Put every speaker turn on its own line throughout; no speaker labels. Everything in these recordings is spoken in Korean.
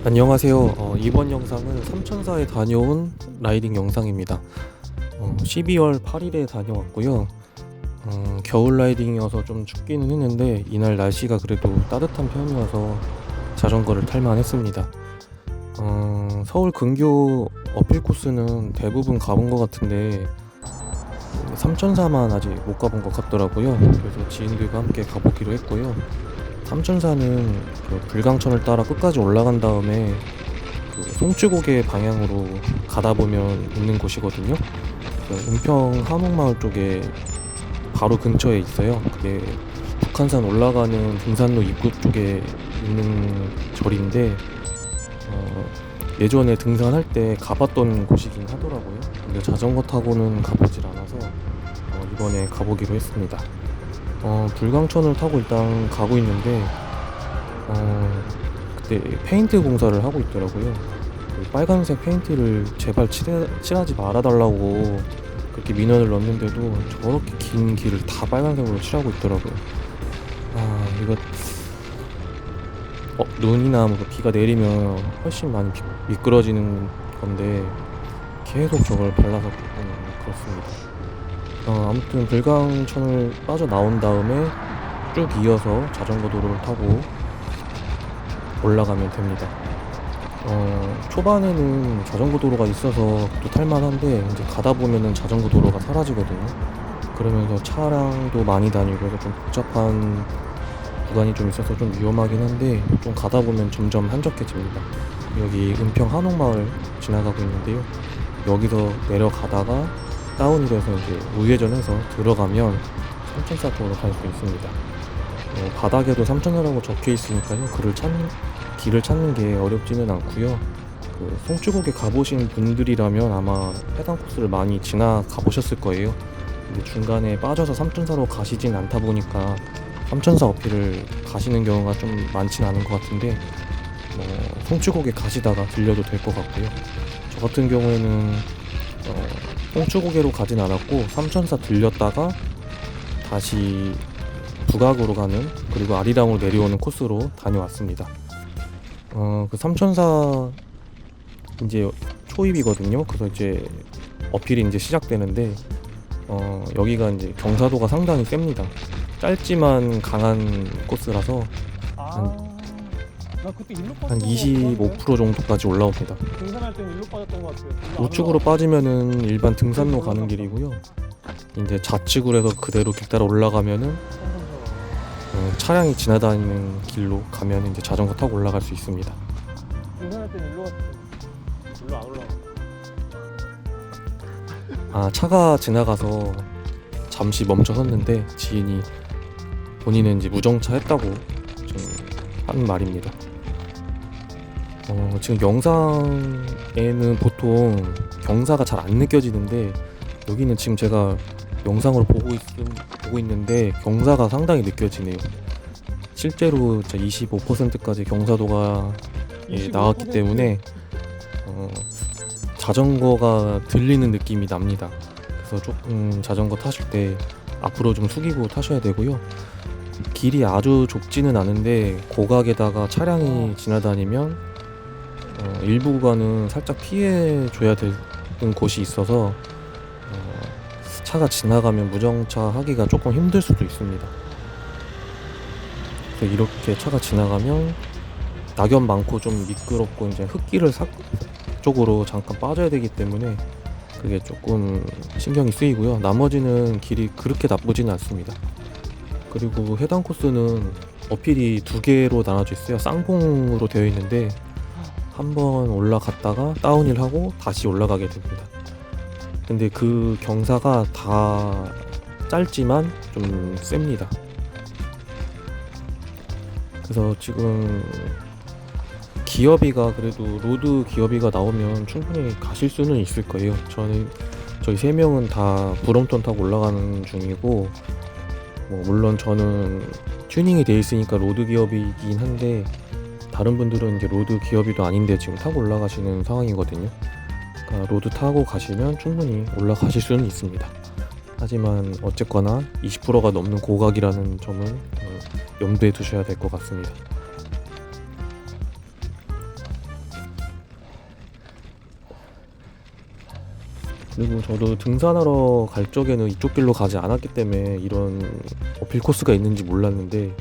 안녕하세요. 이번 영상은 삼천사에 다녀온 라이딩 영상입니다. 12월 8일에 다녀왔고요. 겨울 라이딩이어서 좀 춥기는 했는데 이날 날씨가 그래도 따뜻한 편이어서 자전거를 탈만 했습니다. 서울 근교 어필 코스는 대부분 가본 것 같은데 삼천사만 아직 못 가본 것 같더라고요. 그래서 지인들과 함께 가보기로 했고요. 삼천사는 그 불광천을 따라 끝까지 올라간 다음에 그 송추고개 방향으로 가다 보면 있는 곳이거든요. 그 은평 한옥마을 쪽에 바로 근처에 있어요. 그게 북한산 올라가는 등산로 입구 쪽에 있는 절인데 예전에 등산할 때 가봤던 곳이긴 하더라고요. 근데 자전거 타고는 가보질 않아서 이번에 가보기로 했습니다. 불광천을 타고 일단 가고 있는데 그때 페인트 공사를 하고 있더라고요. 그 빨간색 페인트를 제발 칠하지 말아달라고 그렇게 민원을 넣었는데도 저렇게 긴 길을 다 빨간색으로 칠하고 있더라고요. 이거 눈이나 뭐 비가 내리면 훨씬 많이 미끄러지는 건데 계속 저걸 발라서 그렇습니다. 아무튼 불광천을 빠져나온 다음에 쭉 이어서 자전거 도로를 타고 올라가면 됩니다. 초반에는 자전거 도로가 있어서 또 탈만한데 이제 가다 보면은 자전거 도로가 사라지거든요. 그러면서 차량도 많이 다니고 해서 좀 복잡한 구간이 좀 있어서 좀 위험하긴 한데 좀 가다 보면 점점 한적해집니다. 여기 은평 한옥마을 지나가고 있는데요. 여기서 내려가다가 다운힐에서 이제 우회전해서 들어가면 삼천사 쪽으로 갈 수 있습니다. 바닥에도 삼천사라고 적혀 있으니까요. 길을 찾는 게 어렵지는 않고요. 그 송추곡에 가보신 분들이라면 아마 해당 코스를 많이 지나가 보셨을 거예요. 근데 중간에 빠져서 삼천사로 가시진 않다 보니까 삼천사 어필을 가시는 경우가 좀 많진 않은 것 같은데 송추곡에 가시다가 들려도 될 것 같고요. 저 같은 경우에는 송추고개로 가진 않았고 삼천사 들렸다가 다시 북악으로 가는 그리고 아리랑으로 내려오는 코스로 다녀왔습니다. 그 삼천사 이제 초입이거든요. 그래서 이제 어필이 이제 시작되는데 여기가 이제 경사도가 상당히 셉니다. 짧지만 강한 코스라서 한 25% 정도까지 올라옵니다.
등산할 때는 일로 빠졌던 것 같아요.
우측으로 빠지면은 일반 등산로 가는 길이고요. 이제 좌측으로 해서 그대로 길 따라 올라가면은 차량이 지나다니는 길로 가면 이제 자전거 타고 올라갈 수 있습니다.
등산할 때는 일로 갔어요. 일로 안 올라가.
차가 지나가서 잠시 멈춰 섰는데 지인이 본인은 이제 무정차 했다고 좀 하는 말입니다. 지금 영상에는 보통 경사가 잘 안 느껴지는데 여기는 지금 제가 영상으로 보고 있는데 경사가 상당히 느껴지네요. 실제로 25%까지 경사도가 나왔기 때문에 자전거가 들리는 느낌이 납니다. 그래서 조금 자전거 타실 때 앞으로 좀 숙이고 타셔야 되고요. 길이 아주 좁지는 않은데 고각에다가 차량이 지나다니면 일부 구간은 살짝 피해줘야 되는 곳이 있어서 차가 지나가면 무정차 하기가 조금 힘들 수도 있습니다. 그래서 이렇게 차가 지나가면 낙엽 많고 좀 미끄럽고 이제 흙길을 쪽으로 잠깐 빠져야 되기 때문에 그게 조금 신경이 쓰이고요. 나머지는 길이 그렇게 나쁘지는 않습니다. 그리고 해당 코스는 어필이 두 개로 나눠져 있어요. 쌍봉으로 되어 있는데 한번 올라갔다가 다운힐 하고 다시 올라가게 됩니다. 근데 그 경사가 다 짧지만 좀 셉니다. 그래서 지금 기어비가 그래도 로드 기어비가 나오면 충분히 가실 수는 있을 거예요. 저희 세 명은 다 브롬톤 타고 올라가는 중이고 물론 저는 튜닝이 돼 있으니까 로드 기어비이긴 한데 다른 분들은 이제 로드 기어비도 아닌데 지금 타고 올라가시는 상황이거든요. 그러니까 로드 타고 가시면 충분히 올라가실 수는 있습니다. 하지만 어쨌거나 20%가 넘는 고각이라는 점은 염두에 두셔야 될 것 같습니다. 그리고 저도 등산하러 갈 적에는 이쪽 길로 가지 않았기 때문에 이런 어필 코스가 있는지 몰랐는데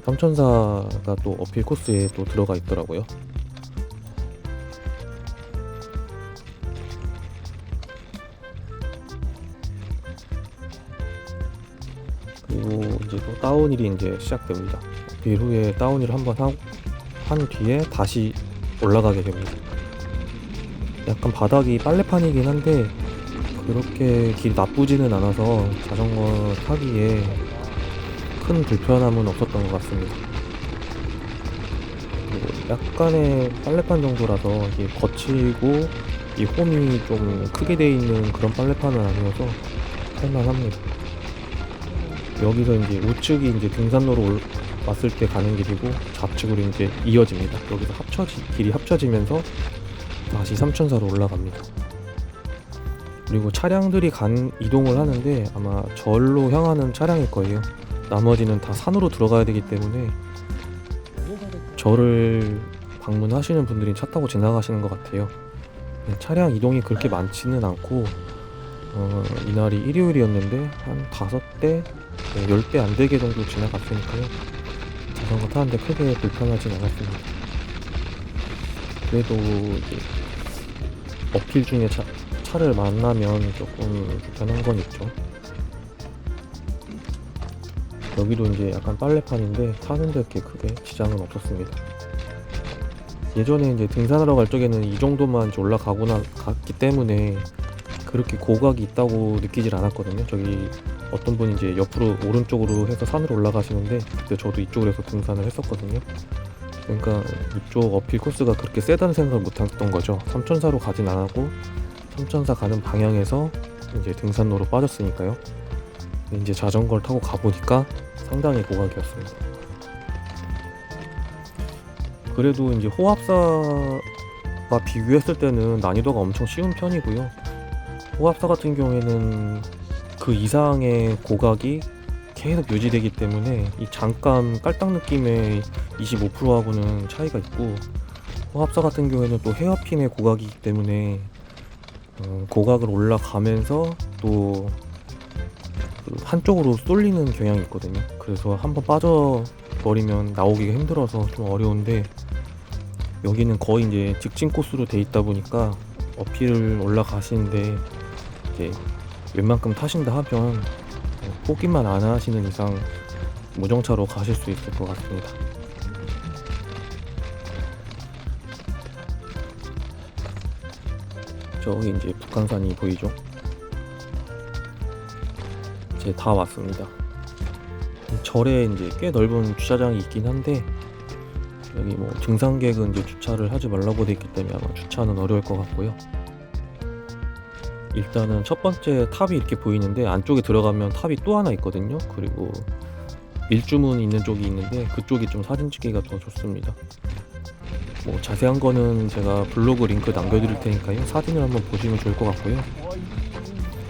삼천사가 또 어필 코스에 또 들어가 있더라고요. 그리고 이제 또 다운힐이 이제 시작됩니다. 어필 후에 다운힐 한번 한 뒤에 다시 올라가게 됩니다. 약간 바닥이 빨래판이긴 한데 그렇게 길 나쁘지는 않아서 자전거 타기에 큰 불편함은 없었던 것 같습니다. 그리고 약간의 빨래판 정도라서 이게 거칠고 이 홈이 좀 크게 돼 있는 그런 빨래판은 아니어서 할만합니다. 여기서 이제 우측이 이제 등산로로 왔을 때 가는 길이고 좌측으로 이제 이어집니다. 여기서 길이 합쳐지면서 다시 삼천사로 올라갑니다. 그리고 차량들이 이동을 하는데 아마 절로 향하는 차량일 거예요. 나머지는 다 산으로 들어가야 되기 때문에 절을 방문하시는 분들이 차 타고 지나가시는 것 같아요. 차량 이동이 그렇게 많지는 않고 이날이 일요일이었는데 한 5대, 10대 안 되게 정도 지나갔으니까요. 자전거 타는데 크게 불편하진 않았습니다. 그래도 이제 어필 중에 차를 만나면 조금 불편한 건 있죠. 여기도 이제 약간 빨래판인데 타는데 그렇게 크게 지장은 없었습니다. 예전에 이제 등산하러 갈 적에는 이 정도만 이제 갔기 때문에 그렇게 고각이 있다고 느끼질 않았거든요. 저기 어떤 분이 이제 옆으로 오른쪽으로 해서 산으로 올라가시는데 그때 저도 이쪽으로 해서 등산을 했었거든요. 그러니까 이쪽 어필 코스가 그렇게 세다는 생각을 못 했던 거죠. 삼천사로 가진 않았고 삼천사 가는 방향에서 이제 등산로로 빠졌으니까요. 이제 자전거를 타고 가보니까 상당히 고각이었습니다. 그래도 이제 호합사와 비교했을 때는 난이도가 엄청 쉬운 편이고요. 호합사 같은 경우에는 그 이상의 고각이 계속 유지되기 때문에 이 잠깐 깔딱 느낌의 25%하고는 차이가 있고, 호합사 같은 경우에는 또 헤어핀의 고각이기 때문에 고각을 올라가면서 또 그 한쪽으로 쏠리는 경향이 있거든요. 그래서 한번 빠져버리면 나오기가 힘들어서 좀 어려운데, 여기는 거의 이제 직진 코스로 돼 있다 보니까 어필을 올라가시는데 이제 웬만큼 타신다 하면 포기만 안 하시는 이상 무정차로 가실 수 있을 것 같습니다. 저기 이제 북한산이 보이죠? 이제 다 왔습니다. 절에 이제 꽤 넓은 주차장이 있긴 한데, 여기 뭐 등산객은 이제 주차를 하지 말라고 돼 있기 때문에 아마 주차는 어려울 것 같고요. 일단은 첫 번째 탑이 이렇게 보이는데, 안쪽에 들어가면 탑이 또 하나 있거든요. 그리고 일주문 있는 쪽이 있는데 그쪽이 좀 사진 찍기가 더 좋습니다. 뭐 자세한 거는 제가 블로그 링크 남겨드릴 테니까요. 사진을 한번 보시면 좋을 것 같고요.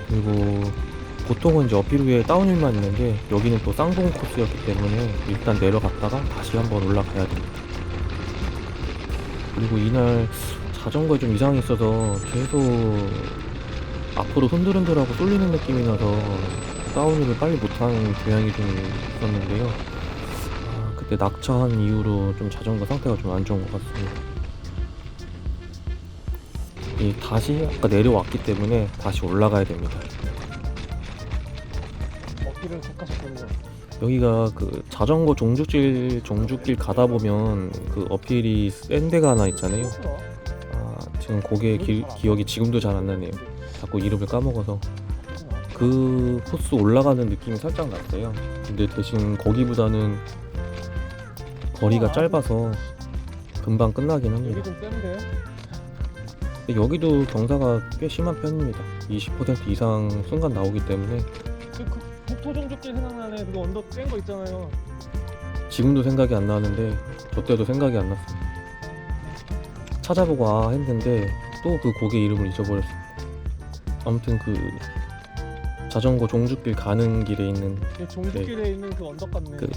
그리고 보통은 이제 어필 후에 다운힐만 있는데, 여기는 또 쌍봉 코스였기 때문에 일단 내려갔다가 다시 한번 올라가야 됩니다. 그리고 이날 자전거에 좀 이상이 있어서 계속 앞으로 흔들흔들하고 쏠리는 느낌이 나서 다운힐을 빨리 못하는 경향이 좀 있었는데요. 그때 낙차한 이후로 좀 자전거 상태가 좀 안 좋은 것 같습니다. 다시 아까 내려왔기 때문에 다시 올라가야 됩니다.
어필을 착하셨군요.
여기가 그 자전거 종주길 가다 보면 그 어필이 센 데가 하나 있잖아요. 지금 그게 기억이 지금도 잘 안 나네요. 자꾸 이름을 까먹어서. 그 코스 올라가는 느낌이 살짝 났어요. 근데 대신 거기보다는 거리가 짧아서 금방 끝나긴 합니다.
여기 좀 센데?
근데 여기도 경사가 꽤 심한 편입니다. 20% 이상 순간 나오기 때문에.
그 북토종족길 생각나네. 그거 언덕 센 거 있잖아요.
지금도 생각이 안 나는데 저 때도 생각이 안 났어요. 찾아보고 했는데 또 그 곡의 이름을 잊어버렸어요. 아무튼 그 자전거 종주길 가는 길에 있는
종주길에 있는 그 언덕 같네.
그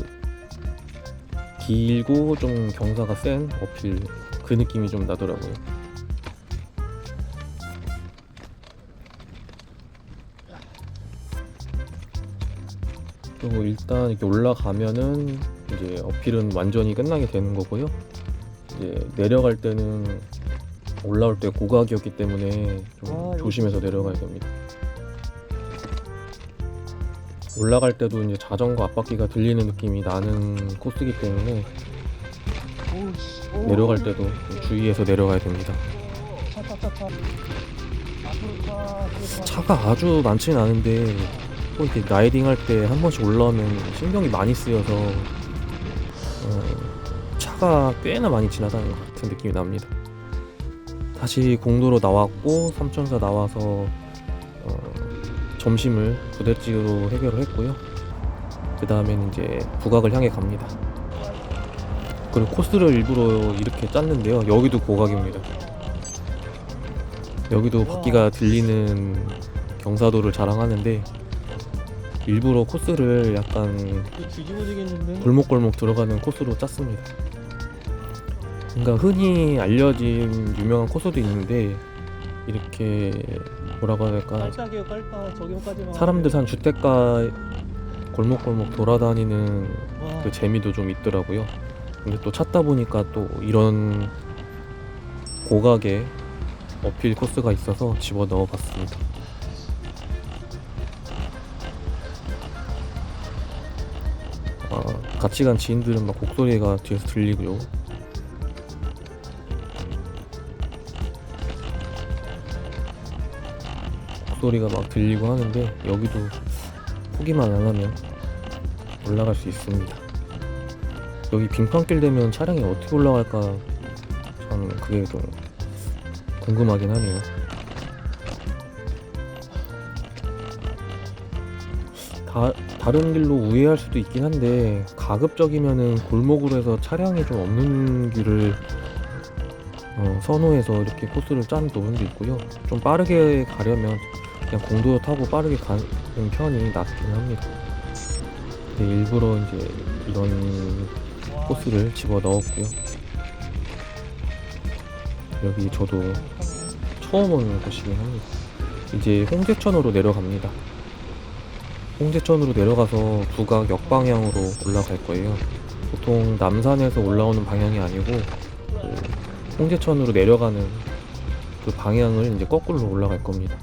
길고 좀 경사가 센 어필, 그 느낌이 좀 나더라고요. 또 일단 이렇게 올라가면은 이제 어필은 완전히 끝나게 되는 거고요. 이제 내려갈 때는 올라올 때 고각이었기 때문에 좀 조심해서 내려가야 됩니다. 올라갈 때도 이제 자전거 앞바퀴가 들리는 느낌이 나는 코스이기 때문에 내려갈 때도 좀 주의해서 내려가야 됩니다. 차가 아주 많지는 않은데 또 이렇게 라이딩 할 때 한 번씩 올라오면 신경이 많이 쓰여서 차가 꽤나 많이 지나다니는 것 같은 느낌이 납니다. 다시 공도로 나왔고 3004 나와서 점심을 부대찌개로 해결을 했고요. 그 다음에는 이제 북악을 향해 갑니다. 그리고 코스를 일부러 이렇게 짰는데요. 여기도 고각입니다. 여기도 바퀴가 들리는 경사도를 자랑하는데 일부러 코스를 약간
뒤집어지겠는데?
골목골목 들어가는 코스로 짰습니다. 그러니까 흔히 알려진 유명한 코스도 있는데 이렇게 뭐라고 해야 될까,
깔딱이에요 깔딱. 저기까지만.
사람들 산 주택가 골목골목 돌아다니는
와.
그 재미도 좀 있더라고요. 근데 또 찾다 보니까 또 이런 고각의 어필 코스가 있어서 집어 넣어 봤습니다. 같이 간 지인들은 막 곡소리가 뒤에서 들리고요. 곡소리가 막 들리고 하는데 여기도 포기만 안 하면 올라갈 수 있습니다. 여기 빙판길 되면 차량이 어떻게 올라갈까 참 그게 좀 궁금하긴 하네요. 다른 길로 우회할 수도 있긴 한데 가급적이면은 골목으로 해서 차량이 좀 없는 길을 선호해서 이렇게 코스를 짜는 부분도 있고요. 좀 빠르게 가려면 그냥 공도로 타고 빠르게 가는 편이 낫긴 합니다. 근데 일부러 이제 이런 코스를 집어 넣었고요. 여기 저도 처음 오는 곳이긴 합니다. 이제 홍제천으로 내려갑니다. 홍제천으로 내려가서 북악 역방향으로 올라갈 거예요. 보통 남산에서 올라오는 방향이 아니고 그 홍제천으로 내려가는 그 방향을 이제 거꾸로 올라갈 겁니다.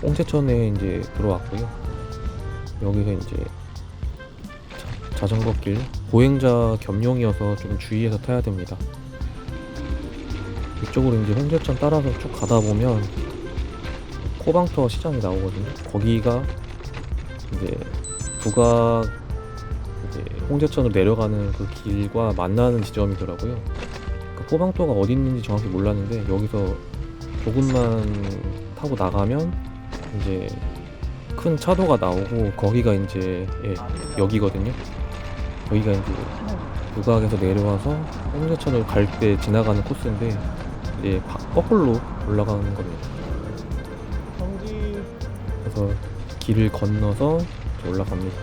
홍제천에 이제 들어왔고요. 여기서 이제 자전거 길, 보행자 겸용이어서 좀 주의해서 타야 됩니다. 이쪽으로 이제 홍제천 따라서 쭉 가다 보면 코방터 시장이 나오거든요. 거기가 이제 북악 이제 홍제천으로 내려가는 그 길과 만나는 지점이더라고요. 그 포방터가 어디 있는지 정확히 몰랐는데 여기서 조금만 타고 나가면 이제 큰 차도가 나오고 거기가 이제 여기거든요. 여기가 이제 북악에서 내려와서 홍제천을 갈 때 지나가는 코스인데 이제 거꾸로 올라가는 겁니다.
정지.
그래서 길을 건너서 올라갑니다.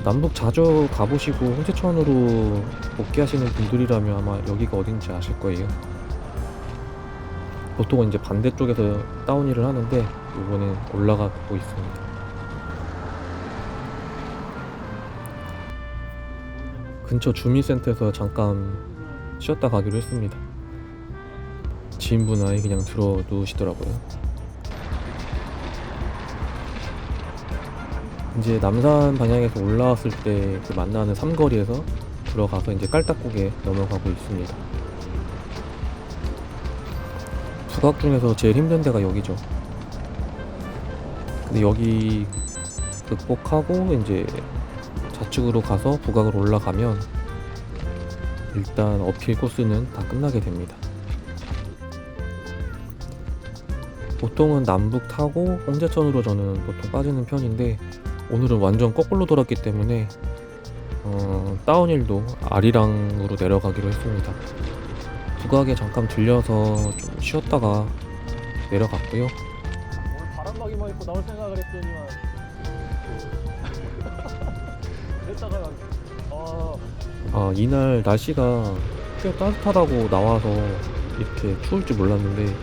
남북 자주 가보시고 홍제천으로 복귀하시는 분들이라면 아마 여기가 어딘지 아실 거예요. 보통은 이제 반대쪽에서 다운힐을 하는데 이번엔 올라가고 있습니다. 근처 주민센터에서 잠깐 쉬었다 가기로 했습니다. 지인분 아예 그냥 들어 누우시더라고요. 이제 남산 방향에서 올라왔을 때 그 만나는 삼거리에서 들어가서 이제 깔딱고개 넘어가고 있습니다. 북악 중에서 제일 힘든 데가 여기죠. 근데 여기 극복하고 이제 좌측으로 가서 북악으로 올라가면 일단 어필 코스는 다 끝나게 됩니다. 보통은 남북 타고 홍제천으로 저는 보통 빠지는 편인데 오늘은 완전 거꾸로 돌았기 때문에 다운힐도 아리랑으로 내려가기로 했습니다. 북악에 잠깐 들려서 좀 쉬었다가 내려갔고요.
오늘 바람막이만 입고 나올 생각을 했더니만 그랬다가
이날 날씨가 꽤 따뜻하다고 나와서 이렇게 추울 줄 몰랐는데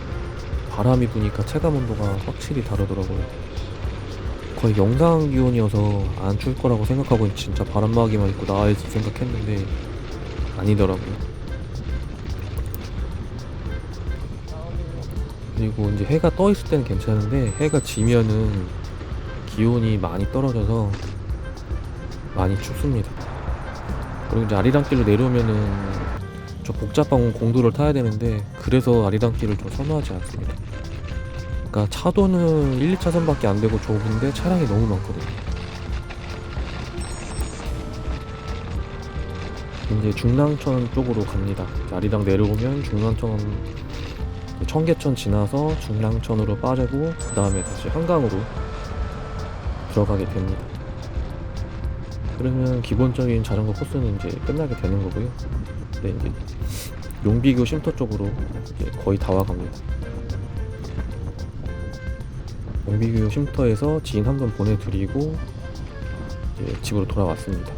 바람이 부니까 체감 온도가 확실히 다르더라고요. 거의 영상 기온이어서 안 추울 거라고 생각하고 진짜 바람막이만 입고 나와야지 생각했는데 아니더라고요. 그리고 이제 해가 떠 있을 때는 괜찮은데 해가 지면은 기온이 많이 떨어져서 많이 춥습니다. 그리고 이제 아리랑길로 내려오면은 저 복잡한 공도를 타야 되는데 그래서 아리랑길을 좀 선호하지 않습니다. 그러니까 차도는 1, 2차선밖에 안 되고 좁은데 차량이 너무 많거든요. 이제 중랑천 쪽으로 갑니다. 아리랑 내려오면 중랑천, 청계천 지나서 중랑천으로 빠지고 그 다음에 다시 한강으로 들어가게 됩니다. 그러면 기본적인 자전거 코스는 이제 끝나게 되는 거고요. 네, 이제 용비교 쉼터 쪽으로 이제 거의 다 와갑니다. 용비교 쉼터에서 지인 한 분 보내드리고 이제 집으로 돌아왔습니다.